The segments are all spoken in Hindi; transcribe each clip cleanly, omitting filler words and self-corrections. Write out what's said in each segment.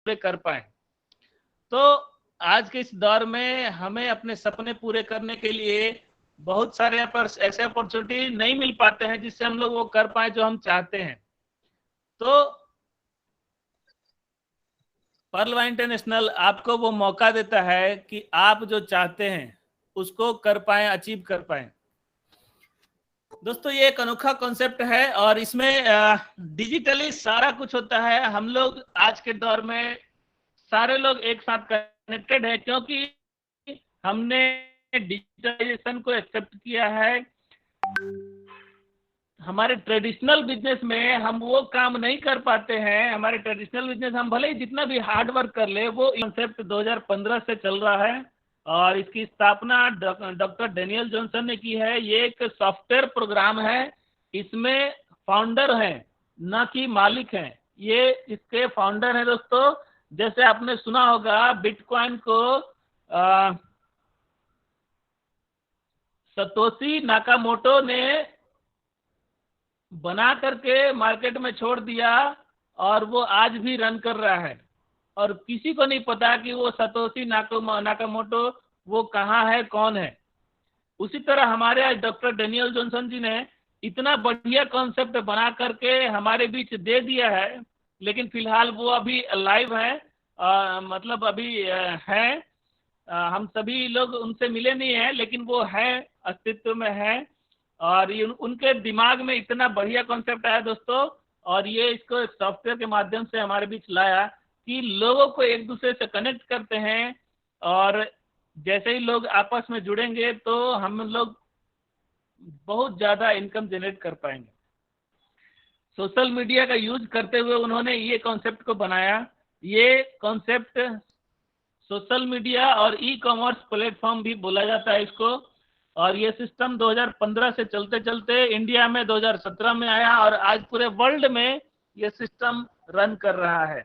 पूरे कर पाए। तो आज के इस दौर में हमें अपने सपने पूरे करने के लिए बहुत सारे ऐसे अपॉर्चुनिटी नहीं मिल पाते हैं जिससे हम लोग वो कर पाए जो हम चाहते हैं। तो पर्लवा इंटरनेशनल आपको वो मौका देता है कि आप जो चाहते हैं उसको कर पाए, अचीव कर पाए। दोस्तों ये एक अनोखा कॉन्सेप्ट है और इसमें डिजिटली सारा कुछ होता है। हम लोग आज के दौर में सारे लोग एक साथ कनेक्टेड है क्योंकि हमने डिजिटलाइजेशन को एक्सेप्ट किया है। हमारे ट्रेडिशनल बिजनेस में हम वो काम नहीं कर पाते हैं। हमारे ट्रेडिशनल बिजनेस हम भले ही जितना भी हार्ड वर्क कर ले, वो कॉन्सेप्ट 2015 से चल रहा है और इसकी स्थापना डॉक्टर डेनियल जॉनसन ने की है। ये एक सॉफ्टवेयर प्रोग्राम है, इसमें फाउंडर हैं ना कि मालिक हैं। ये इसके फाउंडर हैं दोस्तों। जैसे आपने सुना होगा बिटकॉइन को सतोशी नाकामोटो ने बना करके मार्केट में छोड़ दिया और वो आज भी रन कर रहा है और किसी को नहीं पता कि वो सतोशी नाकामोटो वो कहाँ है, कौन है। उसी तरह हमारे आज डॉक्टर डेनियल जॉनसन जी ने इतना बढ़िया कॉन्सेप्ट बना करके हमारे बीच दे दिया है, लेकिन फिलहाल वो अभी लाइव है, मतलब अभी है। हम सभी लोग उनसे मिले नहीं हैं, लेकिन वो है, अस्तित्व में है। और ये उनके दिमाग में इतना बढ़िया कॉन्सेप्ट आया दोस्तों, और ये इसको सॉफ्टवेयर के माध्यम से हमारे बीच लाया कि लोगों को एक दूसरे से कनेक्ट करते हैं और जैसे ही लोग आपस में जुड़ेंगे तो हम लोग बहुत ज्यादा इनकम जनरेट कर पाएंगे। सोशल मीडिया का यूज करते हुए उन्होंने ये कॉन्सेप्ट को बनाया। ये कॉन्सेप्ट सोशल मीडिया और ई कॉमर्स प्लेटफॉर्म भी बोला जाता है इसको। और ये सिस्टम 2015 से चलते चलते इंडिया में 2017 में आया और आज पूरे वर्ल्ड में ये सिस्टम रन कर रहा है।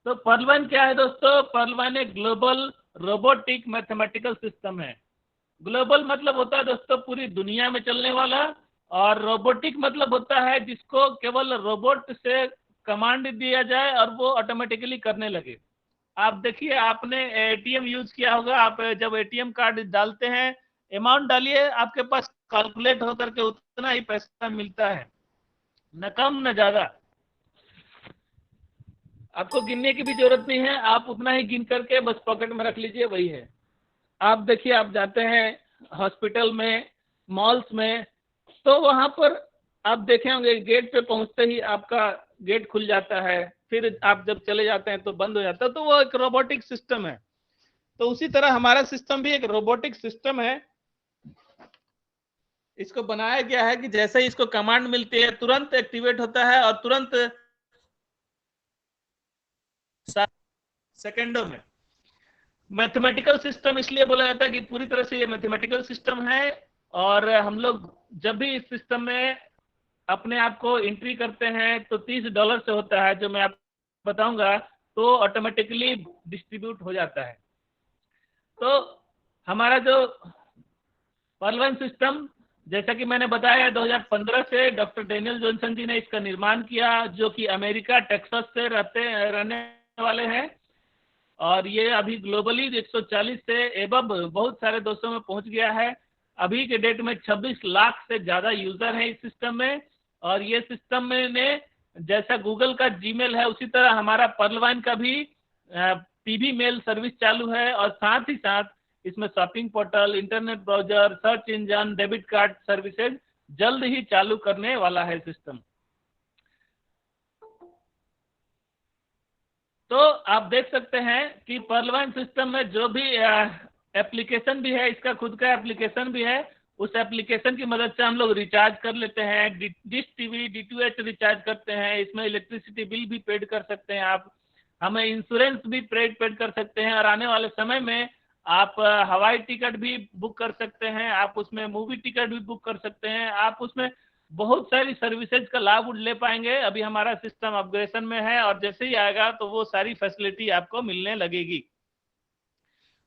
तो पर्लवाइन क्या है दोस्तों? पर्लवाइन एक ग्लोबल रोबोटिक मैथमेटिकल सिस्टम है। ग्लोबल मतलब होता है दोस्तों पूरी दुनिया में चलने वाला, और रोबोटिक मतलब होता है जिसको केवल रोबोट से कमांड दिया जाए और वो ऑटोमेटिकली करने लगे। आप देखिए, आपने एटीएम यूज किया होगा। आप जब एटीएम कार्ड डालते हैं, अमाउंट डालिए, आपके पास कैलकुलेट होकर के उतना ही पैसा मिलता है, न कम न ज्यादा। आपको गिनने की भी जरूरत नहीं है, आप उतना ही गिन करके बस पॉकेट में रख लीजिए, वही है। आप देखिए, आप जाते हैं हॉस्पिटल में, मॉल्स में, तो वहां पर आप देखे होंगे गेट पे पहुंचते ही आपका गेट खुल जाता है, फिर आप जब चले जाते हैं तो बंद हो जाता है। तो वो एक रोबोटिक सिस्टम है। तो उसी तरह हमारा सिस्टम भी एक रोबोटिक सिस्टम है। इसको बनाया गया है कि जैसे ही इसको कमांड मिलती है तुरंत एक्टिवेट होता है और तुरंत सेकेंडों में। मैथमेटिकल सिस्टम इसलिए बोला जाता है कि पूरी तरह से ये मैथमेटिकल सिस्टम है, और हम लोग जब भी इस सिस्टम में अपने आप को एंट्री करते हैं तो $30 से होता है, जो मैं आपको बताऊंगा, तो ऑटोमेटिकली डिस्ट्रीब्यूट हो जाता है। तो हमारा जो पर्लवाइन सिस्टम, जैसा कि मैंने बताया, 2015 से डॉक्टर डेनियल जॉनसन जी ने इसका निर्माण किया, जो कि अमेरिका टेक्सास से रहने वाले हैं। और ये अभी ग्लोबली 140 से एबव बहुत सारे देशों में पहुंच गया है। अभी के डेट में 26 लाख से ज्यादा यूजर हैं इस सिस्टम में। और ये सिस्टम में ने जैसा गूगल का जीमेल है, उसी तरह हमारा पर्लवाइन का भी टीवी मेल सर्विस चालू है, और साथ ही साथ इसमें shopping portal, internet browser, search engine, debit card services जल्द ही चालू करने वाला है सिस्टम। तो आप देख सकते हैं कि पर्लवाइन सिस्टम में जो भी एप्लीकेशन भी है, इसका खुद का एप्लीकेशन भी है। उस एप्लीकेशन की मदद से हम लोग रिचार्ज कर लेते हैं, डिश टीवी DTH रिचार्ज करते हैं, इसमें इलेक्ट्रिसिटी बिल भी पेड कर सकते हैं आप, हमें इंश्योरेंस भी पेड कर सकते हैं, और आने वाले समय में आप हवाई टिकट भी बुक कर सकते हैं, आप उसमें मूवी टिकट भी बुक कर सकते हैं, आप उसमें बहुत सारी सर्विसेज का लाभ ले पाएंगे। अभी हमारा सिस्टम अपग्रेडेशन में है और जैसे ही आएगा तो वो सारी फैसिलिटी आपको मिलने लगेगी।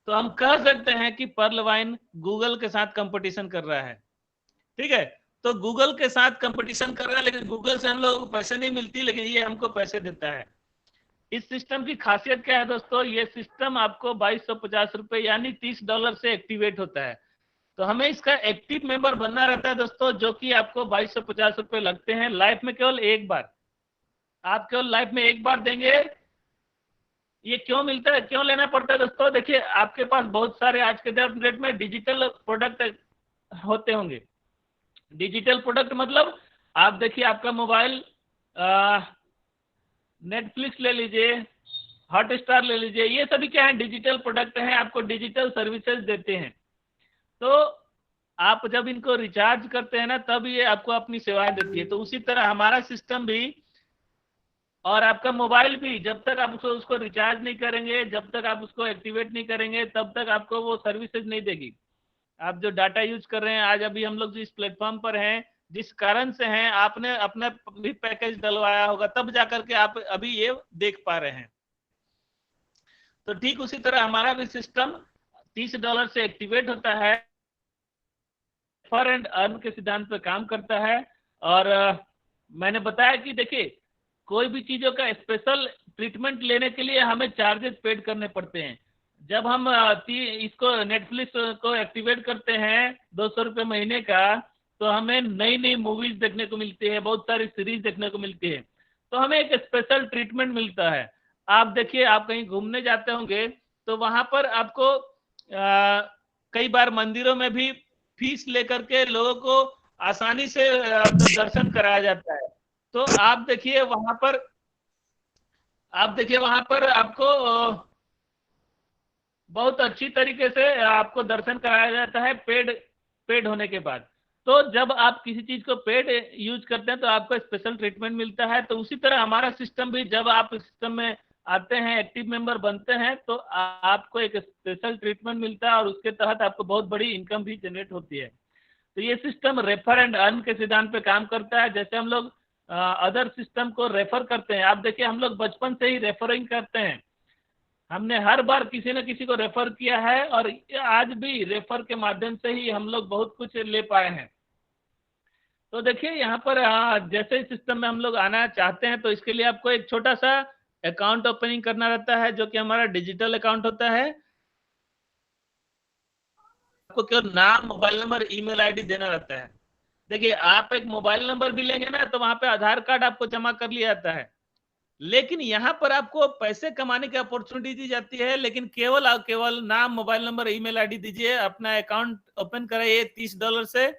तो हम कह सकते हैं कि पर्लवाइन गूगल के साथ कंपटीशन कर रहा है। ठीक है, तो गूगल के साथ कंपटीशन कर रहा है, लेकिन गूगल से हम लोग को पैसे नहीं मिलती, लेकिन ये हमको पैसे देता है। इस सिस्टम की खासियत क्या है दोस्तों, ये सिस्टम आपको 2250 रुपए यानी $30 से एक्टिवेट होता है। तो हमें इसका एक्टिव मेंबर बनना रहता है दोस्तों, जो कि आपको 2250 रुपए लगते हैं लाइफ में, केवल एक बार। आप केवल लाइफ में एक बार देंगे। ये क्यों मिलता है, क्यों लेना पड़ता है दोस्तों? देखिए, आपके पास बहुत सारे आज के डेट में डिजिटल प्रोडक्ट होते होंगे। डिजिटल प्रोडक्ट मतलब आप देखिए, आपका मोबाइल नेटफ्लिक्स ले लीजिए, हॉटस्टार ले लीजिए, ये सभी क्या है, डिजिटल प्रोडक्ट हैं, आपको डिजिटल सर्विसेज देते हैं। तो आप जब इनको रिचार्ज करते हैं ना, तब ये आपको अपनी सेवाएं देती है। तो उसी तरह हमारा सिस्टम भी और आपका मोबाइल भी, जब तक आप उसको रिचार्ज नहीं करेंगे, जब तक आप उसको एक्टिवेट नहीं करेंगे, तब तक आपको वो सर्विसेज नहीं देगी। आप जो डाटा यूज कर रहे हैं, आज अभी हम लोग जिस प्लेटफॉर्म पर हैं, जिस कारण से हैं, आपने अपना भी पैकेज डलवाया होगा, तब जाकर के आप अभी ये देख पा रहे हैं। तो ठीक उसी तरह हमारा भी सिस्टम $30 से एक्टिवेट होता है, रेफर एंड अर्न के सिद्धांत पर काम करता है। और मैंने बताया कि देखिए, कोई भी चीजों का स्पेशल ट्रीटमेंट लेने के लिए हमें चार्जेस पेड करने पड़ते हैं। जब हम इसको नेटफ्लिक्स को एक्टिवेट करते हैं 200 रुपये महीने का, तो हमें नई नई मूवीज देखने को मिलती है, बहुत सारी सीरीज देखने को मिलती है। तो हमें एक स्पेशल ट्रीटमेंट मिलता है। आप देखिए, आप कहीं घूमने जाते होंगे, तो वहां पर आपको कई बार मंदिरों में भी फीस लेकर के लोगों को आसानी से दर्शन कराया जाता है। तो आप देखिए वहां पर आपको बहुत अच्छी तरीके से आपको दर्शन कराया जाता है, पेड होने के बाद। तो जब आप किसी चीज को पेड यूज करते हैं, तो आपको स्पेशल ट्रीटमेंट मिलता है। तो उसी तरह हमारा सिस्टम भी, जब आप सिस्टम में आते हैं, एक्टिव मेंबर बनते हैं, तो आपको एक स्पेशल ट्रीटमेंट मिलता है, और उसके तहत आपको बहुत बड़ी इनकम भी जनरेट होती है। तो ये सिस्टम रेफर एंड अर्न के सिद्धांत पे काम करता है। जैसे हम लोग अदर सिस्टम को रेफर करते हैं, आप देखिए, हम लोग बचपन से ही रेफरिंग करते हैं। हमने हर बार किसी न किसी को रेफर किया है, और आज भी रेफर के माध्यम से ही हम लोग बहुत कुछ ले पाए हैं। तो देखिए, यहाँ पर जैसे सिस्टम में हम लोग आना चाहते हैं, तो इसके लिए आपको एक छोटा सा अकाउंट ओपनिंग करना रहता है, जो कि हमारा डिजिटल अकाउंट होता है। आपको केवल नाम, मोबाइल नंबर, ईमेल आईडी देना रहता है। देखिए, आप एक मोबाइल नंबर भी लेंगे ना, तो वहां पे आधार कार्ड आपको जमा कर लिया जाता है। लेकिन यहाँ पर आपको पैसे कमाने की अपॉर्चुनिटी दी जाती है, लेकिन केवल नाम, मोबाइल नंबर, ईमेल आईडी दीजिए, अपना अकाउंट ओपन कराइए $30 से।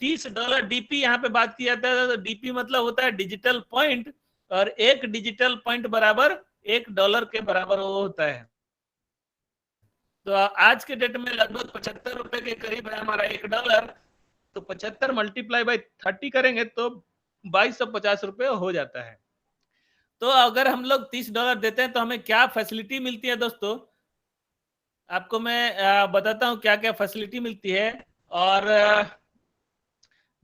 $30 डीपी यहाँ पे बात की जाता है। तो डीपी मतलब होता है डिजिटल पॉइंट, और एक डिजिटल पॉइंट बराबर $1 के बराबर वो होता है। तो आज के डेट में लगभग 75 रुपए के करीब है हमारा $1। तो 75 मल्टीप्लाई बाई 30 करेंगे तो 2250 रुपये हो जाता है। तो अगर हम लोग $30 देते हैं, तो हमें क्या फैसिलिटी मिलती है दोस्तों, आपको मैं बताता हूँ क्या क्या फैसिलिटी मिलती है। और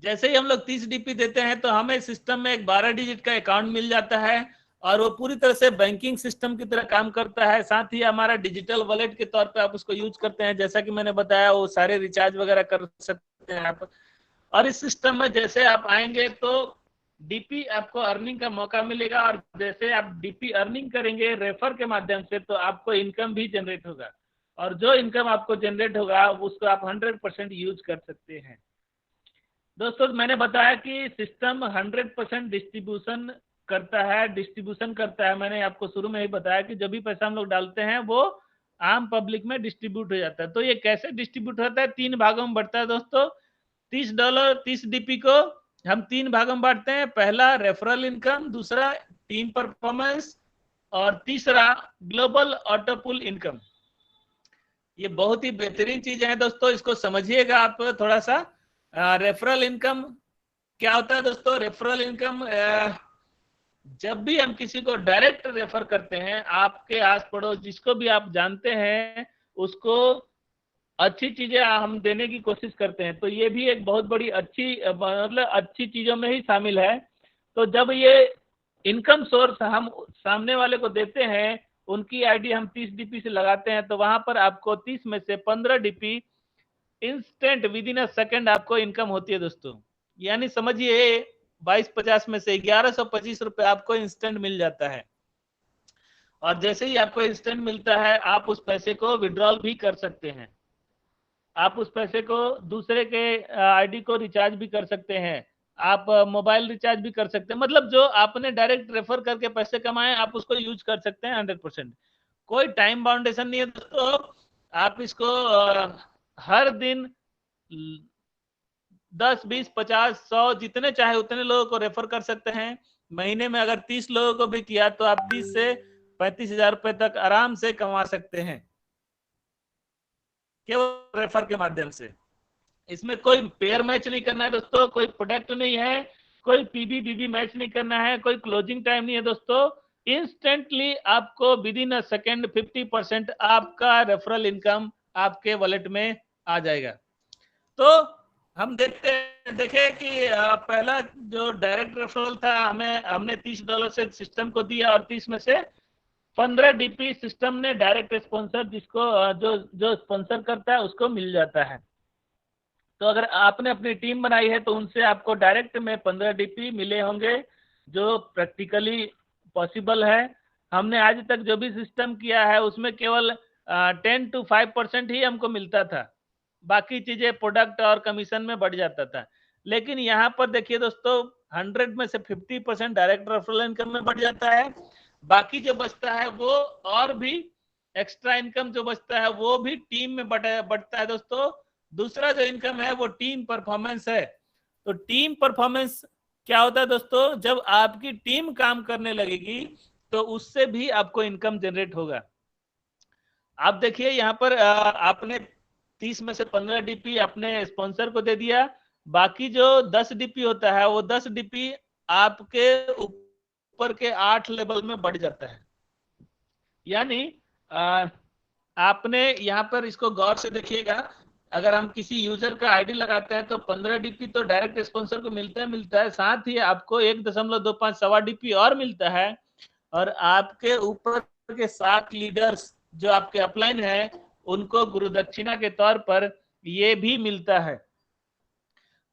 जैसे ही हम लोग 30 डीपी देते हैं, तो हमें सिस्टम में एक 12 डिजिट का अकाउंट मिल जाता है, और वो पूरी तरह से बैंकिंग सिस्टम की तरह काम करता है। साथ ही हमारा डिजिटल वॉलेट के तौर पे आप उसको यूज करते हैं। जैसा कि मैंने बताया, वो सारे रिचार्ज वगैरह कर सकते हैं आप। और इस सिस्टम में जैसे आप आएंगे, तो डीपी आपको अर्निंग का मौका मिलेगा, और जैसे आप डीपी अर्निंग करेंगे रेफर के माध्यम से, तो आपको इनकम भी जनरेट होगा, और जो इनकम आपको जनरेट होगा, उसको आप 100% यूज कर सकते हैं। दोस्तों, मैंने बताया कि सिस्टम 100% डिस्ट्रीब्यूशन करता है। मैंने आपको शुरू में ही बताया कि जो भी पैसा हम लोग डालते हैं, वो आम पब्लिक में डिस्ट्रीब्यूट हो जाता है। तो ये कैसे डिस्ट्रीब्यूट होता है? 3 भागों में बढ़ता है दोस्तों। $30 30 डीपी को हम 3 भागों में बांटते हैं। पहला रेफरल इनकम, दूसरा टीम परफॉर्मेंस, और तीसरा ग्लोबल ऑटो पुल इनकम। ये बहुत ही बेहतरीन चीजें हैं दोस्तों, इसको समझिएगा आप थोड़ा सा। रेफरल इनकम क्या होता है दोस्तों? रेफरल इनकम, जब भी हम किसी को डायरेक्ट रेफर करते हैं, आपके आस पड़ोस जिसको भी आप जानते हैं, उसको अच्छी चीजें हम देने की कोशिश करते हैं। तो ये भी एक बहुत बड़ी मतलब अच्छी चीजों में ही शामिल है। तो जब ये इनकम सोर्स हम सामने वाले को देते हैं, उनकी आईडी हम 30 डीपी से लगाते हैं, तो वहां पर आपको 30 में से 15 DP instant with in a second आपको इनकम होती है दोस्तों। यानी समझिए, 2250 में से 1125 रुपए आपको इंस्टेंट मिल जाता है। और जैसे ही आपको इंस्टेंट मिलता है आप उस पैसे को विड्रॉल भी कर सकते हैं। आप उस पैसे को दूसरे के आईडी को रिचार्ज भी कर सकते हैं, आप मोबाइल रिचार्ज भी कर सकते हैं, मतलब जो आपने डायरेक्ट रेफर करके पैसे कमाए आप उसको यूज कर सकते हैं 100%। कोई टाइम बाउंडेशन नहीं है दोस्तों। आप इसको हर दिन 10, 20, 50, 100 जितने चाहे उतने लोगों को रेफर कर सकते हैं। महीने में अगर 30 लोगों को भी किया तो आप 30 से 35,000 रुपए तक आराम से कमा सकते हैं केवल रेफर के माध्यम से। इसमें कोई पेयर मैच नहीं करना है दोस्तों, कोई प्रोडक्ट नहीं है, कोई पीबी बीबी मैच नहीं करना है, कोई क्लोजिंग टाइम नहीं है दोस्तों। इंस्टेंटली आपको विद इन अ सेकेंड 50% आपका रेफरल इनकम आपके वॉलेट में आ जाएगा। तो हम देखे कि पहला जो डायरेक्ट रेफरल था हमने $30 से सिस्टम को दिया और 30 में से 15 डीपी सिस्टम ने डायरेक्ट स्पॉन्सर जिसको जो स्पॉन्सर करता है उसको मिल जाता है। तो अगर आपने अपनी टीम बनाई है तो उनसे आपको डायरेक्ट में 15 डीपी मिले होंगे, जो प्रैक्टिकली पॉसिबल है। हमने आज तक जो भी सिस्टम किया है उसमें केवल 10 to 5% ही हमको मिलता था, बाकी चीजें प्रोडक्ट और कमीशन में बढ़ जाता था। लेकिन यहाँ पर देखिए दोस्तों 100 में से 50% डायरेक्ट रेफरल इनकम में बढ़ जाता है, बाकी जो बचता है वो और भी एक्स्ट्रा इनकम जो बचता है वो भी टीम में बढ़ता है दोस्तों। दूसरा जो इनकम है वो टीम परफॉर्मेंस है। तो टीम परफॉर्मेंस क्या होता है दोस्तों, जब आपकी टीम काम करने लगेगी तो उससे भी आपको इनकम जनरेट होगा। आप देखिए यहाँ पर आपने 30 में से 15 डीपी अपने स्पॉन्सर को दे दिया, बाकी जो 10 डीपी होता है वो 10 डीपी आपके ऊपर के 8 लेवल में बढ़ जाता है। यानी आपने यहाँ पर इसको गौर से देखिएगा, अगर हम किसी यूजर का आईडी लगाते हैं तो 15 डीपी तो डायरेक्ट स्पॉन्सर को मिलता है, साथ ही आपको 1.25 सवा डीपी और मिलता है, और आपके ऊपर के 7 लीडर्स जो आपके अपलाइन है उनको गुरुदक्षिणा के तौर पर ये भी मिलता है।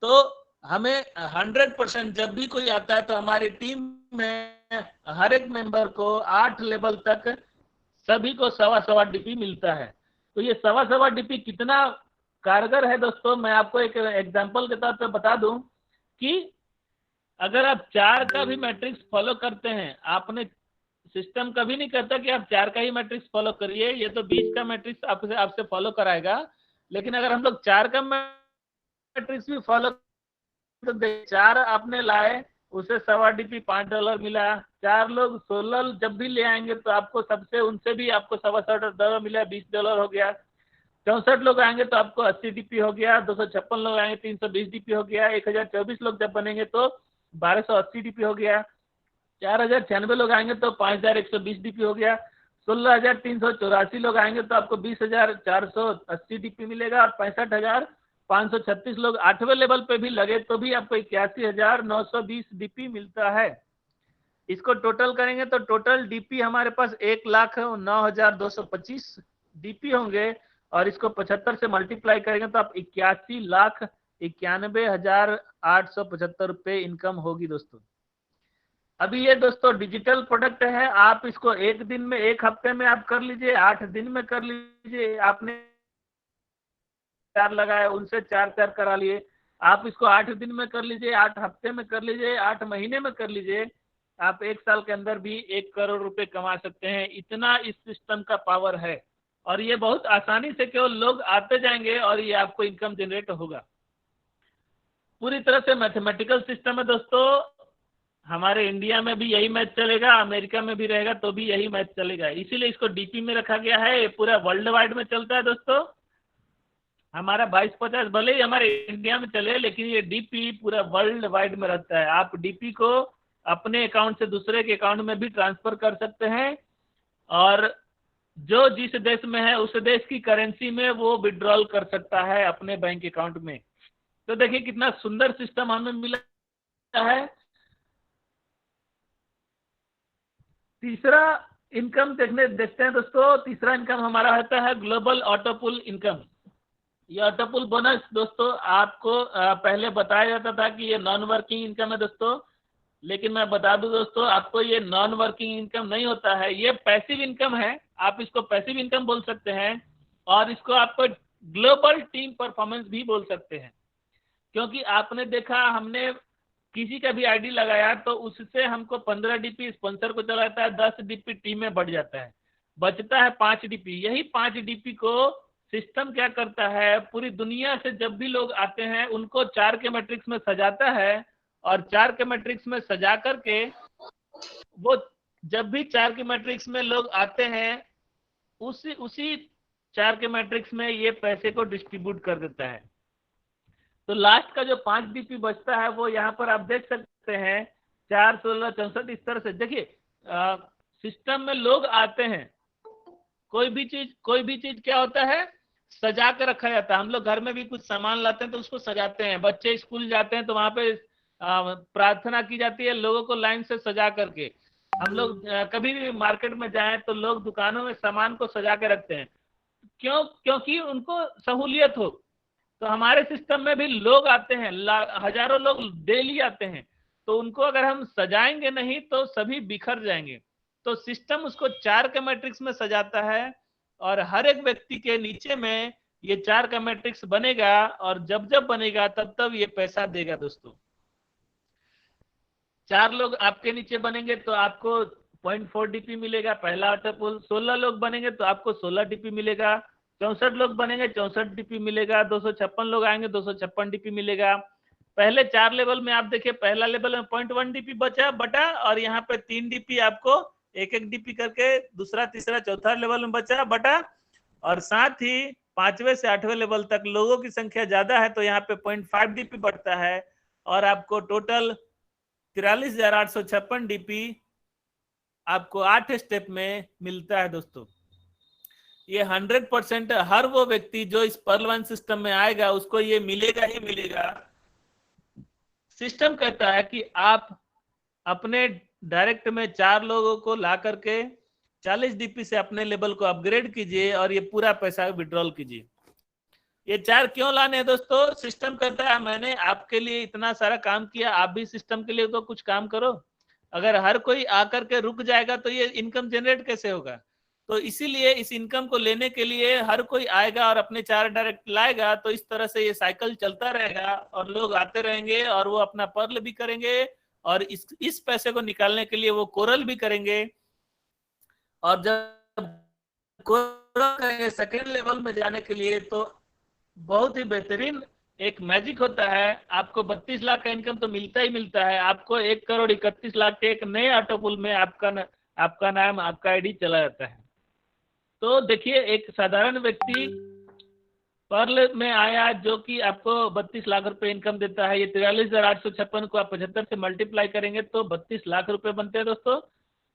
तो हमें 100% जब भी कोई आता है तो हमारी टीम में हर एक मेंबर को 8 लेवल तक सभी को सवा डीपी मिलता है। तो ये सवा डीपी कितना कारगर है दोस्तों, मैं आपको एक एग्जांपल के तौर पे बता दूं कि अगर आप 4 का भी मैट्रिक्स फॉलो करते हैं, आपने सिस्टम कभी नहीं कहता कि आप 4 का ही मैट्रिक्स फॉलो करिए, ये तो 20 का मैट्रिक्स आपसे फॉलो कराएगा। लेकिन अगर हम लोग 4 का मैट्रिक्स भी फॉलो तो 4 आपने लाए, उसे सवा डीपी $5 मिला, 4 लोग 16 जब भी ले आएंगे तो आपको सबसे उनसे भी आपको $$16 मिला, $20 हो गया। 64 लोग आएंगे तो आपको 80 डीपी हो गया, 256 लोग आएंगे 320 डीपी हो गया, 1024 लोग जब बनेंगे तो 1280 डीपी हो गया, 4096 लोग आएंगे तो 5120 डीपी हो गया, 16384 लोग आएंगे तो आपको 20480 डीपी मिलेगा, और 65536 लोग 8वें लेवल पे भी लगे तो भी आपको 81920 डीपी मिलता है। इसको टोटल करेंगे तो टोटल डीपी हमारे पास 1,09,225 डीपी होंगे, और इसको 75 से मल्टीप्लाई करेंगे तो आप 81,91,875 रुपए इनकम होगी दोस्तों। अभी ये दोस्तों डिजिटल प्रोडक्ट है, आप इसको एक दिन में, एक हफ्ते में आप कर लीजिए, 8 दिन में कर लीजिए। आपने 4 लगाए उनसे 4 करा लिए, आप इसको 8 दिन में कर लीजिए, 8 हफ्ते में कर लीजिए, 8 महीने में कर लीजिए, आप 1 साल के अंदर भी 1 करोड़ रुपए कमा सकते हैं। इतना इस सिस्टम का पावर है, और ये बहुत आसानी से केवल लोग आते जाएंगे और ये आपको इनकम जनरेट होगा। पूरी तरह से मैथमेटिकल सिस्टम है दोस्तों। हमारे इंडिया में भी यही मैथ चलेगा, अमेरिका में भी रहेगा तो भी यही मैथ चलेगा, इसीलिए इसको डीपी में रखा गया है। ये पूरा वर्ल्ड वाइड में चलता है दोस्तों। हमारा 2250 भले ही हमारे इंडिया में चले, लेकिन ये डीपी पूरा वर्ल्ड वाइड में रहता है। आप डीपी को अपने अकाउंट से दूसरे के अकाउंट में भी ट्रांसफर कर सकते हैं, और जो जिस देश में है उस देश की करेंसी में वो विड्रॉल कर सकता है अपने बैंक अकाउंट में। तो देखिए कितना सुंदर सिस्टम हमें मिला है। तीसरा इनकम देखते हैं दोस्तों। तीसरा इनकम हमारा होता है ग्लोबल ऑटोपुल इनकम। ये ऑटोपुल बोनस दोस्तों आपको पहले बताया जाता था कि ये नॉन वर्किंग इनकम है दोस्तों। लेकिन मैं बता दूं दोस्तों, आपको ये नॉन वर्किंग इनकम नहीं होता है, ये पैसिव इनकम है। आप इसको पैसिव इनकम बोल सकते हैं, और इसको आपको ग्लोबल टीम परफॉर्मेंस भी बोल सकते हैं। क्योंकि आपने देखा, हमने किसी का भी आईडी लगाया तो उससे हमको 15 डीपी स्पॉन्सर को चलाता है, 10 डीपी टीम में बढ़ जाता है, बचता है 5 डीपी। यही 5 डीपी को सिस्टम क्या करता है, पूरी दुनिया से जब भी लोग आते हैं उनको 4 के मैट्रिक्स में सजाता है, और 4 के मैट्रिक्स में सजा करके वो जब भी 4 के मैट्रिक्स में लोग आते हैं उसी उसी 4 के मैट्रिक्स में ये पैसे को डिस्ट्रीब्यूट कर देता है। तो लास्ट का जो 5 डीपी बचता है वो यहाँ पर आप देख सकते हैं, 4, 16, 64, इस तरह से। देखिए सिस्टम में लोग आते हैं, कोई भी चीज क्या होता है, सजा के रखा जाता है। हम लोग घर में भी कुछ सामान लाते हैं तो उसको सजाते हैं, बच्चे स्कूल जाते हैं तो वहां पे प्रार्थना की जाती है लोगों को लाइन से सजा करके। हम लोग कभी भी मार्केट में जाएं तो लोग दुकानों में सामान को सजा के रखते हैं, क्यों? क्योंकि उनको सहूलियत हो। तो हमारे सिस्टम में भी लोग आते हैं, हजारों लोग डेली आते हैं, तो उनको अगर हम सजाएंगे नहीं तो सभी बिखर जाएंगे। तो सिस्टम उसको 4 के मैट्रिक्स में सजाता है, और हर एक व्यक्ति के नीचे में ये 4 का मैट्रिक्स बनेगा, और जब जब बनेगा तब तब ये पैसा देगा दोस्तों। 4 लोग आपके नीचे बनेंगे तो आपको 0.4 डीपी मिलेगा, पहला ऑटो पुल। 16 लोग बनेंगे तो आपको 16 डीपी मिलेगा, 64 लोग बनेंगे 64 डीपी मिलेगा, 256 लोग आएंगे 256 डीपी मिलेगा। पहले 4 लेवल में आप देखिए, पहला लेवल में 0.1 डीपी बचा बटा, और यहाँ पे 3 डीपी आपको एक एक डीपी करके दूसरा तीसरा चौथा लेवल में बचा बटा, और साथ ही 5वें से 8वें लेवल तक लोगों की संख्या ज्यादा है तो यहाँ पे 0.5 डीपी बढ़ता है, और आपको टोटल 43,856 डीपी आपको 8 स्टेप में मिलता है दोस्तों। ये 100% हर वो व्यक्ति जो इस पर्ल 1 सिस्टम में आएगा उसको ये मिलेगा ही मिलेगा। सिस्टम कहता है कि आप अपने डायरेक्ट में 4 लोगों को ला करके 40 डीपी से अपने लेवल को अपग्रेड कीजिए और ये पूरा पैसा विड्रॉल कीजिए। ये 4 क्यों लाने हैं दोस्तों? सिस्टम कहता है मैंने आपके लिए इतना सारा काम किया, आप भी सिस्टम के लिए तो कुछ काम करो। अगर हर कोई आकर के रुक जाएगा तो ये इनकम जनरेट कैसे होगा? तो इसीलिए इस इनकम को लेने के लिए हर कोई आएगा और अपने 4 डायरेक्ट लाएगा, तो इस तरह से ये साइकिल चलता रहेगा और लोग आते रहेंगे और वो अपना पर्ल भी करेंगे, और इस पैसे को निकालने के लिए वो कोरल भी करेंगे। और जब कोरल करेंगे सेकेंड लेवल में जाने के लिए तो बहुत ही बेहतरीन एक मैजिक होता है। आपको 32 लाख का इनकम तो मिलता ही मिलता है, आपको 1,31,00,000 के एक नए ऑटो पुल में आपका नाम, आपका आईडी चला जाता है। तो देखिए, एक साधारण व्यक्ति पर्ल में आया जो कि आपको 32 लाख रुपए इनकम देता है। ये 43,856 को आप 75 से मल्टीप्लाई करेंगे तो 32 लाख रुपए बनते हैं दोस्तों।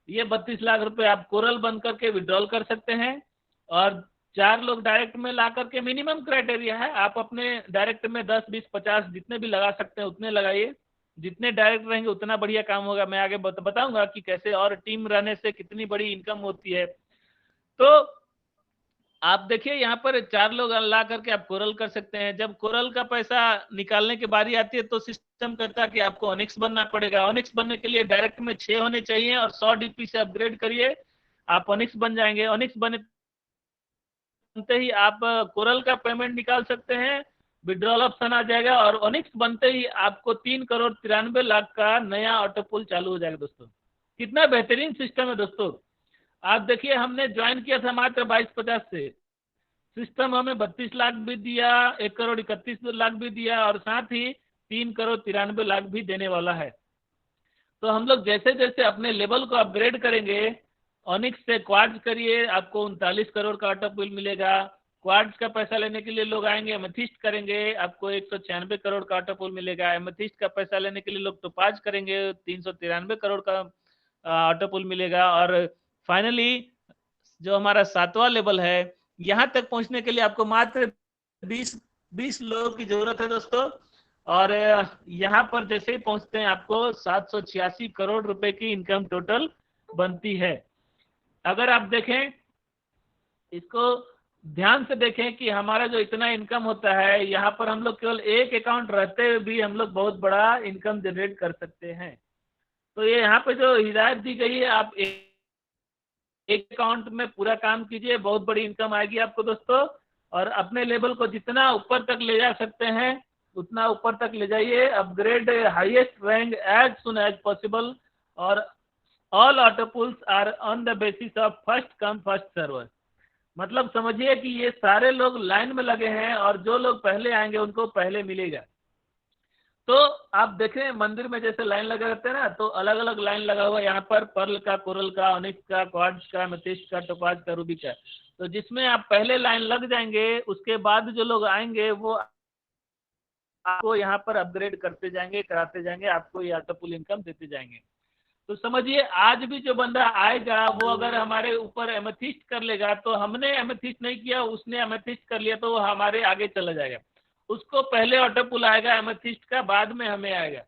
ये 32 लाख रुपए आप कोरल बन करके विड्रॉल कर सकते हैं, और 4 लोग डायरेक्ट में ला करके मिनिमम क्राइटेरिया है, आप अपने डायरेक्ट में 10, 20, 50 जितने भी लगा सकते हैं उतने लगाइए। जितने डायरेक्ट रहेंगे उतना बढ़िया काम होगा। मैं आगे बताऊंगा कि कैसे, और टीम रहने से कितनी बड़ी इनकम होती है। तो आप देखिए, यहाँ पर 4 लोग ला करके आप कोरल कर सकते हैं। जब कोरल का पैसा निकालने की बारी आती है तो सिस्टम कहता है कि आपको ऑनिक्स बनना पड़ेगा। ऑनिक्स बनने के लिए डायरेक्ट में 6 होने चाहिए और 100 डीपी से अपग्रेड करिए, आप ऑनिक्स बन जाएंगे। ऑनिक्स बनते ही आप कोरल का पेमेंट निकाल सकते हैं, विड्रॉल ऑप्शन आ जाएगा, और ऑनिक्स बनते ही आपको 3,93,00,000 का नया ऑटो पुल चालू हो जाएगा दोस्तों। कितना बेहतरीन सिस्टम है दोस्तों। आप देखिए, हमने ज्वाइन किया था मात्र 22,50 से, सिस्टम हमें 32 लाख भी दिया, 1,31,00,000 भी दिया, और साथ ही 3,93,00,000 भी देने वाला है। तो हम लोग जैसे जैसे अपने लेवल को अपग्रेड करेंगे, ऑनिक्स से क्वार्ट्ज करिए, आपको 39 करोड़ का ऑटो पुल मिलेगा। क्वार्ट्ज का पैसा लेने के लिए लोग आएंगे, एमेथिस्ट करेंगे, आपको 196 करोड़ का ऑटो पुल मिलेगा। एमेथिस्ट का पैसा लेने के लिए लोग टोपाज करेंगे, 393 करोड़ का ऑटो पुल मिलेगा। और फाइनली जो हमारा 7वां लेवल है, यहाँ तक पहुंचने के लिए आपको मात्र 20 लोगों की जरूरत है दोस्तों। और यहाँ पर जैसे ही पहुंचते हैं आपको 786 करोड़ रुपए की इनकम टोटल बनती है। अगर आप देखें, इसको ध्यान से देखें कि हमारा जो इतना इनकम होता है, यहाँ पर हम लोग केवल एक अकाउंट रहते हुए भी हम लोग बहुत बड़ा इनकम जनरेट कर सकते हैं। तो ये यहाँ पे जो हिदायत दी गई है, आप एक अकाउंट में पूरा काम कीजिए, बहुत बड़ी इनकम आएगी आपको दोस्तों। और अपने लेवल को जितना ऊपर तक ले जा सकते हैं उतना ऊपर तक ले जाइए, upgrade highest rank as soon as possible. और all auto pulls are on the basis of first come first server. मतलब समझिए कि ये सारे लोग लाइन में लगे हैं और जो लोग पहले आएंगे उनको पहले मिलेगा। तो आप देखें मंदिर में जैसे लाइन लगे रहते हैं ना, तो अलग अलग लाइन लगा हुआ है यहाँ पर, पर्ल का, कोरल का, ऑनिक्स का, क्वार्ट्ज का, मेथिस्ट का, टोपाज का, रूबी का। तो जिसमें आप पहले लाइन लग जाएंगे उसके बाद जो लोग आएंगे वो आपको यहाँ पर अपग्रेड करते जाएंगे, कराते जाएंगे, आपको ये ऑटोपुल इनकम देते जाएंगे। तो समझिए आज भी जो बंदा आएगा वो अगर हमारे ऊपर एमेथिस्ट कर लेगा, तो हमने एमेथिस्ट नहीं किया, उसने एमेथिस्ट कर लिया, तो वो हमारे आगे चला जाएगा। उसको पहले ऑटोपुल आएगा एमेथिस्ट का, बाद में हमें आएगा।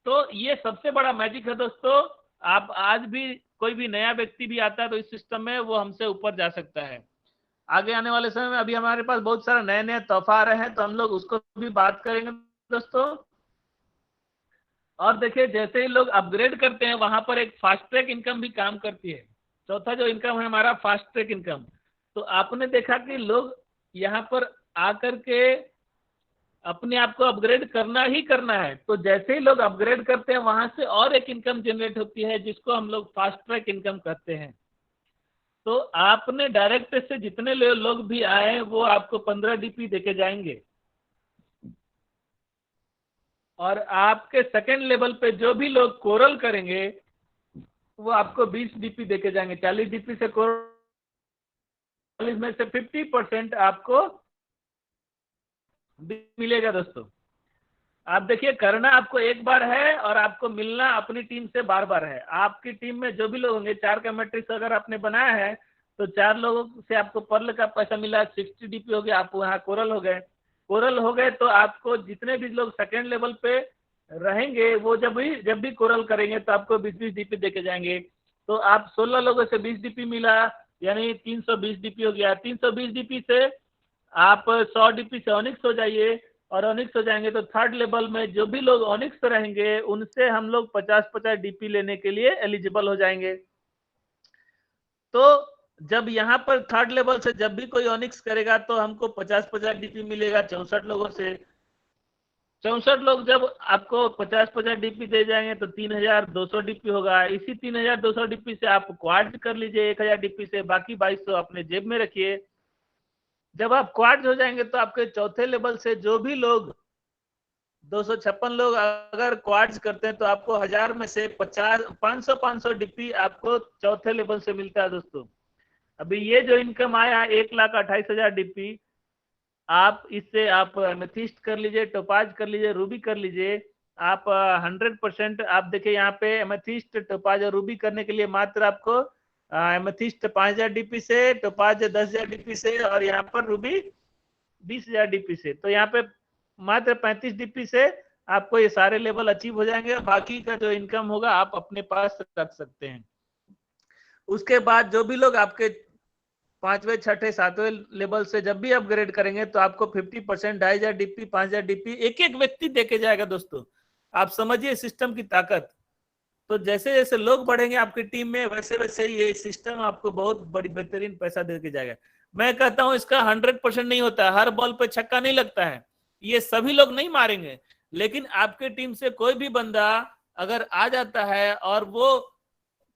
तो ये सबसे बड़ा मैजिक है दोस्तों। आप आज भी कोई भी नया व्यक्ति भी आता है तो इस सिस्टम में वो हमसे ऊपर जा सकता है। आगे आने वाले समय में अभी हमारे पास बहुत सारा नए नए तोहफा आ रहे हैं, तो हम लोग उसको भी बात करेंगे दोस्तों। और देखिए जैसे ही लोग अपग्रेड करते हैं वहां पर एक फास्ट ट्रैक इनकम भी काम करती है। चौथा जो इनकम है हमारा फास्ट ट्रैक इनकम। तो आपने देखा कि लोग यहाँ पर आकर के अपने आप को अपग्रेड करना ही करना है, तो जैसे ही लोग अपग्रेड करते हैं वहां से और एक इनकम जनरेट होती है जिसको हम लोग फास्ट ट्रैक इनकम कहते हैं। तो आपने डायरेक्ट से जितने लोग भी आए वो आपको 15 डीपी देके जाएंगे, और आपके सेकेंड लेवल पे जो भी लोग कोरल करेंगे वो आपको 20 डीपी देके जाएंगे। 40 डीपी से कोरल में से 50% आपको मिलेगा दोस्तों। आप देखिए करना आपको एक बार है और आपको मिलना अपनी टीम से बार बार है। आपकी टीम में जो भी लोग होंगे, 4 का मैट्रिक्स अगर आपने बनाया है तो 4 लोगों से आपको पर्ल का पैसा मिला, 60 डीपी हो गया, आप वहाँ कोरल हो गए। कोरल हो गए तो आपको जितने भी लोग सेकेंड लेवल पे रहेंगे वो जब भी कोरल करेंगे तो आपको 20-20 डीपी देके जाएंगे। तो आप 16 लोगों से 20 डीपी मिला, यानी 320 डीपी हो गया। 320 डीपी से आप 100 डीपी से ऑनिक्स हो जाइए, और ऑनिक्स हो जाएंगे तो थर्ड लेवल में जो भी लोग ऑनिक्स रहेंगे उनसे हम लोग 50-50 डीपी लेने के लिए एलिजिबल हो जाएंगे। तो जब यहाँ पर थर्ड लेवल से जब भी कोई ऑनिक्स करेगा तो हमको 50-50 डीपी मिलेगा 64 लोगों से। 64 लोग जब आपको 50-50 डीपी दे जाएंगे तो 3200 डीपी होगा। इसी 3200 डीपी से आप क्वाड कर लीजिए 1000 डीपी से, बाकी 2200 अपने जेब में रखिए। जब आप क्वाड हो जाएंगे तो आपके चौथे लेवल से जो भी लोग 256 लोग अगर क्वाड्स करते हैं तो आपको 1000 में से 500 डीपी आपको चौथे लेवल से मिलता है दोस्तों। अभी ये जो इनकम आया 1,28,000 डीपी, आप इससे आप एमेथिस्ट कर लीजिए, टोपाज कर लीजिए, रूबी कर लीजिए। आप 100% आप देखिए यहाँ पे एमेथिस्ट, टोपाज और रूबी करने के लिए मात्र आपको एमेथिस्ट 5000 डीपी से, टोपाज 10,000 डीपी से, और यहाँ पर रूबी 20,000 डीपी से। तो यहाँ पे मात्र 35 डीपी से आपको ये सारे लेवल अचीव हो जाएंगे। बाकी का जो इनकम होगा आप अपने पास रख सकते हैं। उसके बाद जो भी लोग आपके 5वें, 6ठे, 7वें लेवल से जब भी अपग्रेड करेंगे तो आपको 50%, 2500 डीपी, 5000 डीपी एक एक व्यक्ति देके जाएगा दोस्तों। आप समझिए सिस्टम की ताकत। तो जैसे जैसे लोग बढ़ेंगे आपकी टीम में वैसे वैसे ये सिस्टम आपको बहुत बड़ी बेहतरीन पैसा देके जाएगा। मैं कहता हूं इसका 100% नहीं होता, हर बॉल पे छक्का नहीं लगता है, ये सभी लोग नहीं मारेंगे, लेकिन आपके टीम से कोई भी बंदा अगर आ जाता है और वो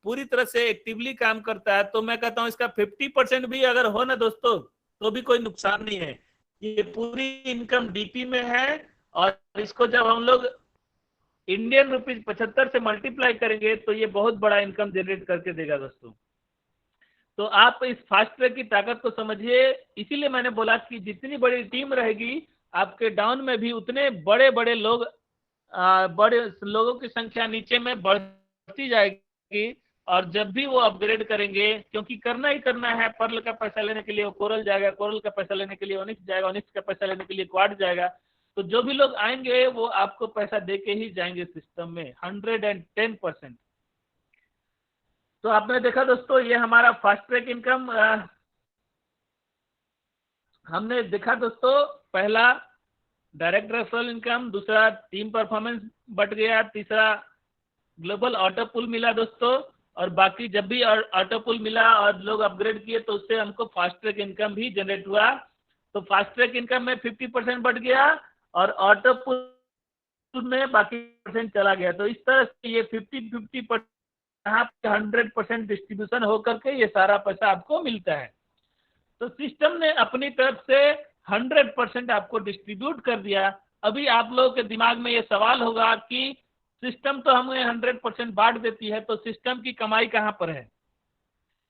पूरी तरह से एक्टिवली काम करता है तो मैं कहता हूं इसका 50% भी अगर हो ना दोस्तों तो भी कोई नुकसान नहीं है। ये पूरी इनकम डीपी में है, और इसको जब हम लोग इंडियन रुपीज 75 से मल्टीप्लाई करेंगे तो ये बहुत बड़ा इनकम जनरेट करके देगा दोस्तों। तो आप इस फास्ट ट्रैक की ताकत को समझिए। इसीलिए मैंने बोला कि जितनी बड़ी टीम रहेगी आपके डाउन में भी उतने बड़े बड़े लोग, बड़े लोगों की संख्या नीचे में बढ़ती जाएगी। और जब भी वो अपग्रेड करेंगे, क्योंकि करना ही करना है, पर्ल का पैसा लेने के लिए वो कोरल जाएगा, कोरल का पैसा लेने के लिए ऑनिक्स जाएगा, ऑनिक्स का पैसा लेने के लिए क्वाड जाएगा। तो जो भी लोग आएंगे वो आपको पैसा दे के ही जाएंगे सिस्टम में 110%। तो आपने देखा दोस्तों ये हमारा फास्ट ट्रैक इनकम हमने देखा दोस्तों। पहला डायरेक्ट रेफरल इनकम, दूसरा टीम परफॉर्मेंस बढ़ गया, तीसरा ग्लोबल ऑटो पुल मिला दोस्तों, और बाकी जब भी ऑटो पुल मिला और लोग अपग्रेड किए तो उससे हमको फास्ट ट्रैक इनकम भी जनरेट हुआ। तो फास्ट ट्रैक इनकम में 50% बढ़ गया और ऑटो पुल में बाकी परसेंट चला गया। तो इस तरह से ये 50-50% यहाँ पे 100% डिस्ट्रीब्यूशन होकर के ये सारा पैसा आपको मिलता है। तो सिस्टम ने अपनी तरफ से 100% आपको डिस्ट्रीब्यूट कर दिया। अभी आप लोगों के दिमाग में ये सवाल होगा कि सिस्टम तो हमें 100% बांट देती है, तो सिस्टम की कमाई कहाँ पर है?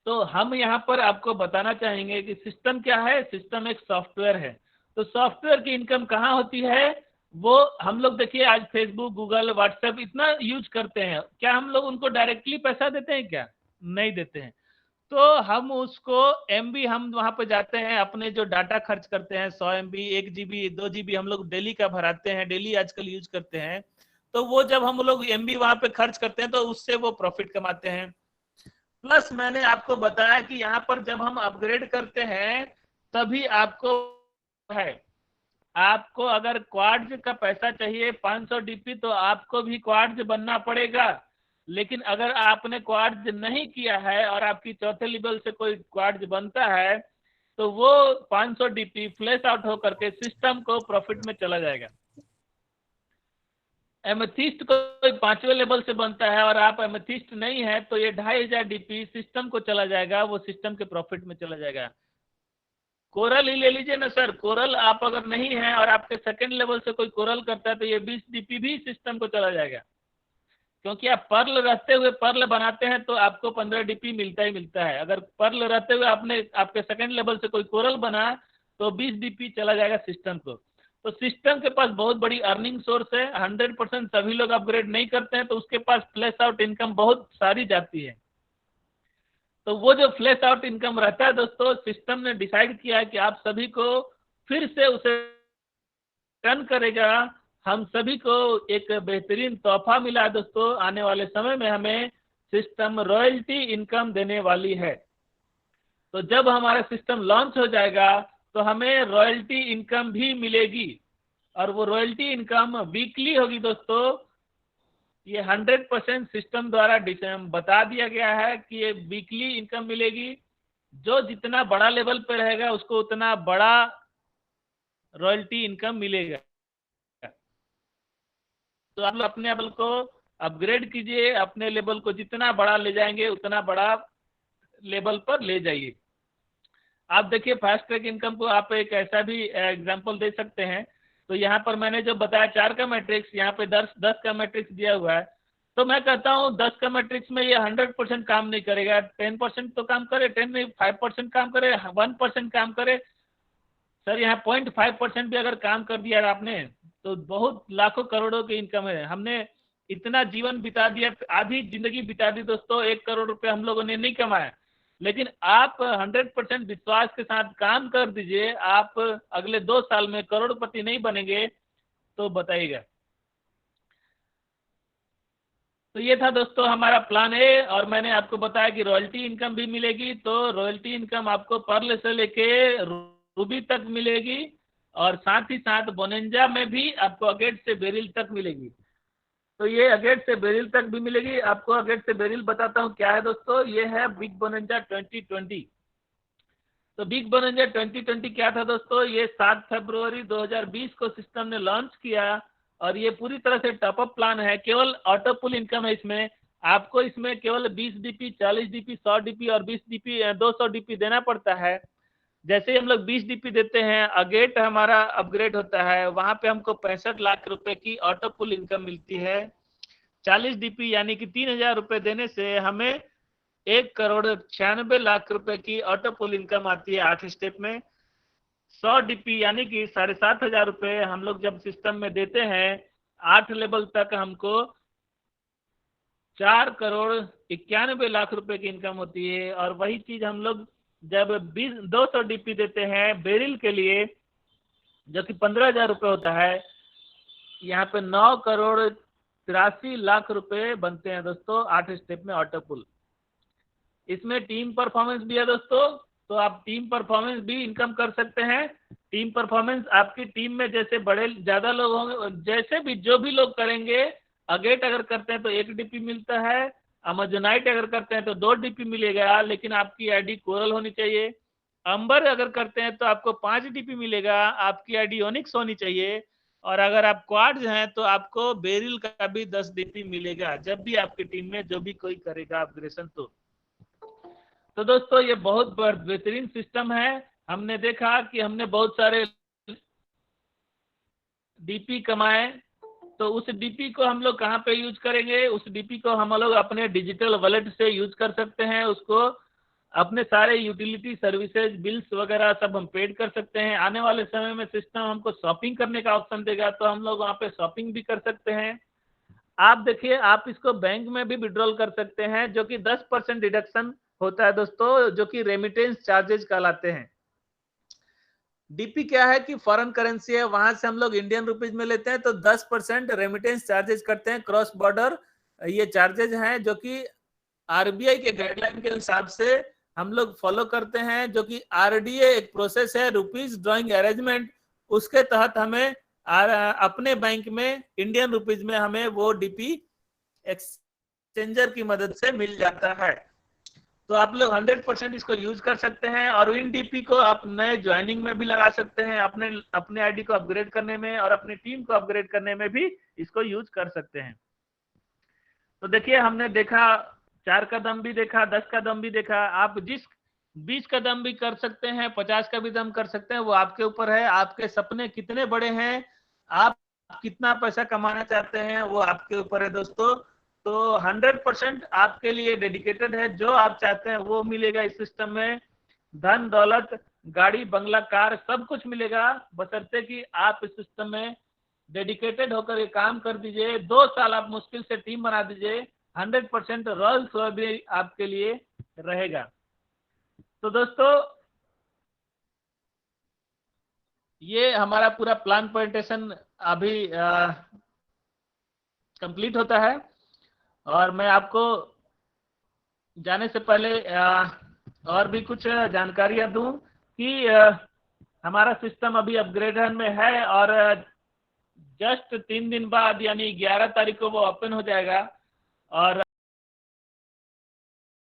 तो हम यहाँ पर आपको बताना चाहेंगे कि सिस्टम क्या है। सिस्टम एक सॉफ्टवेयर है। तो सॉफ्टवेयर की इनकम कहाँ होती है? वो हम लोग देखिए आज फेसबुक, गूगल, व्हाट्सएप इतना यूज करते हैं, क्या हम लोग उनको डायरेक्टली पैसा देते हैं? क्या नहीं देते हैं। तो हम उसको एमबी, हम वहां पे जाते हैं, अपने जो डाटा खर्च करते हैं 100 MB, 1 GB, 2 GB हम लोग डेली का भराते हैं, डेली आजकल यूज करते हैं। तो वो जब हम लोग एमबी वहां पे खर्च करते हैं तो उससे वो प्रॉफिट कमाते हैं। प्लस मैंने आपको बताया कि यहाँ पर जब हम अपग्रेड करते हैं तभी आपको है, आपको अगर क्वार्ट्ज का पैसा चाहिए 500 DP तो आपको भी क्वार्ट्ज बनना पड़ेगा। लेकिन अगर आपने क्वार्ट्ज नहीं किया है और आपकी चौथे लेवल से कोई क्वार्ट्ज बनता है तो वो 500 DP फ्लैश आउट होकर के सिस्टम को प्रॉफिट में चला जाएगा। एमेथिस्ट कोई 5वें लेवल से बनता है और आप एमेथिस्ट नहीं है तो ये 2500 DP सिस्टम को चला जाएगा, वो सिस्टम के प्रॉफिट में चला जाएगा। कोरल ही ले लीजिए ना सर, कोरल आप अगर नहीं है और आपके सेकंड लेवल से कोई कोरल करता है तो ये 20 DP भी सिस्टम को चला जाएगा। क्योंकि आप पर्ल रहते हुए पर्ल बनाते हैं तो आपको 15 DP मिलता ही मिलता है। अगर पर्ल रहते हुए आपने आपके सेकंड लेवल से कोई कोरल बना तो 20 DP चला जाएगा सिस्टम को। तो सिस्टम के पास बहुत बड़ी अर्निंग सोर्स है। 100% सभी लोग अपग्रेड नहीं करते हैं तो उसके पास फ्लैश आउट इनकम बहुत सारी जाती है। तो वो जो फ्लैश आउट इनकम रहता है दोस्तों, सिस्टम ने डिसाइड किया है कि आप सभी को फिर से उसे टर्न करेगा। हम सभी को एक बेहतरीन तोहफा मिला है दोस्तों, आने वाले समय में हमें सिस्टम रॉयल्टी इनकम देने वाली है। तो जब हमारा सिस्टम लॉन्च हो जाएगा तो हमें रॉयल्टी इनकम भी मिलेगी और वो रॉयल्टी इनकम वीकली होगी दोस्तों। ये 100% सिस्टम द्वारा बता दिया गया है कि ये वीकली इनकम मिलेगी। जो जितना बड़ा लेवल पे रहेगा उसको उतना बड़ा रॉयल्टी इनकम मिलेगा। तो आप लोग अपने लेवल को अपग्रेड कीजिए, अपने लेवल को जितना बड़ा ले जाएंगे उतना बड़ा लेवल पर ले जाइए। आप देखिए फास्ट ट्रैक इनकम को आप एक ऐसा भी एग्जांपल दे सकते हैं। तो यहाँ पर मैंने जो बताया 4 का मैट्रिक्स, यहाँ पे 10 का मैट्रिक्स दिया हुआ है। तो मैं कहता हूँ 10 का मैट्रिक्स में ये 100% काम नहीं करेगा। 10% तो काम करे, 10 नहीं 5% काम करे, 1% काम करे। सर यहाँ 0.5% भी अगर काम कर दिया आपने तो बहुत लाखों करोड़ों की इनकम है। हमने इतना जीवन बिता दिया, आधी जिंदगी बिता दी दोस्तों, 1 करोड़ रुपए हम लोगों ने नहीं कमाया। लेकिन आप 100% विश्वास के साथ काम कर दीजिए, आप अगले 2 साल में करोड़पति नहीं बनेंगे तो बताइएगा। तो ये था दोस्तों हमारा प्लान है और मैंने आपको बताया कि रॉयल्टी इनकम भी मिलेगी। तो रॉयल्टी इनकम आपको पर्ल से लेके रूबी तक मिलेगी और साथ ही साथ बोनेंजा में भी आपको अगेट से बेरिल तक मिलेगी। तो ये अगेट से बेरिल तक भी मिलेगी। आपको अगेट से बेरिल बताता हूँ क्या है दोस्तों। ये है बिग बोनेंजा 2020। तो बिग बोनेंजा 2020 क्या था दोस्तों? ये 7 फरवरी 2020 को सिस्टम ने लॉन्च किया और ये पूरी तरह से टॉपअप प्लान है। केवल ऑटो पुल इनकम है इसमें। आपको इसमें केवल 20 DP, 40 DP, 100 DP और 20 DP 200 DP देना पड़ता है। जैसे ही हम लोग 20 DP देते हैं, अगेट हमारा अपग्रेड होता है, वहां पे हमको 65 लाख रुपए की ऑटो पुल इनकम मिलती है। 40 DP यानी कि 3000 रुपए देने से हमें 1,96,00,000 रुपए की ऑटो पुल इनकम आती है 8 स्टेप में। 100 DP यानी कि 7,500 रुपए हम लोग जब सिस्टम में देते हैं 8 लेवल तक हमको 4,91,00,000 रुपए की इनकम होती है। और वही चीज हम लोग जब 200 DP देते हैं बेरिल के लिए जो कि 15,000 रुपए होता है, यहाँ पे 9,83,00,000 रुपए बनते हैं दोस्तों 8 स्टेप में ऑटो पुल। इसमें टीम परफॉर्मेंस भी है दोस्तों। तो आप टीम परफॉर्मेंस भी इनकम कर सकते हैं। टीम परफॉर्मेंस आपकी टीम में जैसे बड़े ज्यादा लोग होंगे, जैसे भी जो भी लोग करेंगे अगेट अगर करते हैं तो 1 DP मिलता है, अमेजोनाइट अगर करते हैं तो 2 DP मिलेगा, लेकिन आपकी आईडी कोरल होनी चाहिए। अंबर अगर करते हैं तो आपको 5 DP मिलेगा, आपकी आईडी ओनिक्स होनी चाहिए। और अगर आप क्वाड्स हैं तो आपको बेरिल का भी 10 DP मिलेगा, जब भी आपकी टीम में जो भी कोई करेगा अपग्रेडेशन। तो दोस्तों ये बहुत बेहतरीन सिस्टम है। हमने देखा कि हमने बहुत सारे DP कमाए, तो उस DP को हम लोग कहाँ पे यूज करेंगे? उस DP को हम लोग अपने डिजिटल वॉलेट से यूज कर सकते हैं। उसको अपने सारे यूटिलिटी सर्विसेज बिल्स वगैरह सब हम पेड कर सकते हैं। आने वाले समय में सिस्टम हमको शॉपिंग करने का ऑप्शन देगा, तो हम लोग वहाँ पे शॉपिंग भी कर सकते हैं। आप देखिए, आप इसको बैंक में भी विड्रॉल कर सकते हैं, जो कि 10% डिडक्शन होता है दोस्तों, जो कि रेमिटेंस चार्जेज कहलाते हैं। DP क्या है कि फॉरेन करेंसी है, वहां से हम लोग इंडियन रुपीज में लेते हैं, तो 10% रेमिटेंस चार्जेज करते हैं। क्रॉस बॉर्डर ये चार्जेज हैं, जो कि RBI के गाइडलाइन के हिसाब से हम लोग फॉलो करते हैं, जो कि RDA एक प्रोसेस है, रुपीज ड्रॉइंग अरेंजमेंट, उसके तहत हमें अपने बैंक में इंडियन रुपीज में हमें वो DP एक्सचेंजर की मदद से मिल जाता है। तो आप लोग 100% इसको यूज कर सकते हैं, और इन DP को आप नए ज्वाइनिंग में भी लगा सकते हैं, अपने आईडी को अपग्रेड करने में और अपनी टीम को अपग्रेड करने में भी इसको यूज कर सकते हैं। तो देखिए, हमने देखा 4 कदम भी देखा, 10 कदम भी देखा। आप जिस 20 कदम भी कर सकते हैं, 50 का भी कदम कर सकते हैं, वो आपके ऊपर है। आपके सपने कितने बड़े हैं, आप कितना पैसा कमाना चाहते हैं, वो आपके ऊपर है दोस्तों। तो 100% आपके लिए डेडिकेटेड है। जो आप चाहते हैं वो मिलेगा इस सिस्टम में। धन दौलत, गाड़ी बंगला कार सब कुछ मिलेगा, बशर्ते कि आप इस सिस्टम में डेडिकेटेड होकर ये काम कर दीजिए। 2 साल आप मुश्किल से टीम बना दीजिए, 100% रॉयल्स भी आपके लिए रहेगा। तो दोस्तों, ये हमारा पूरा प्लान प्रेजेंटेशन अभी कंप्लीट होता है, और मैं आपको जाने से पहले और भी कुछ जानकारियां दूं कि हमारा सिस्टम अभी अपग्रेडेशन में है, और जस्ट 3 दिन बाद यानी 11 तारीख को वो ओपन हो जाएगा। और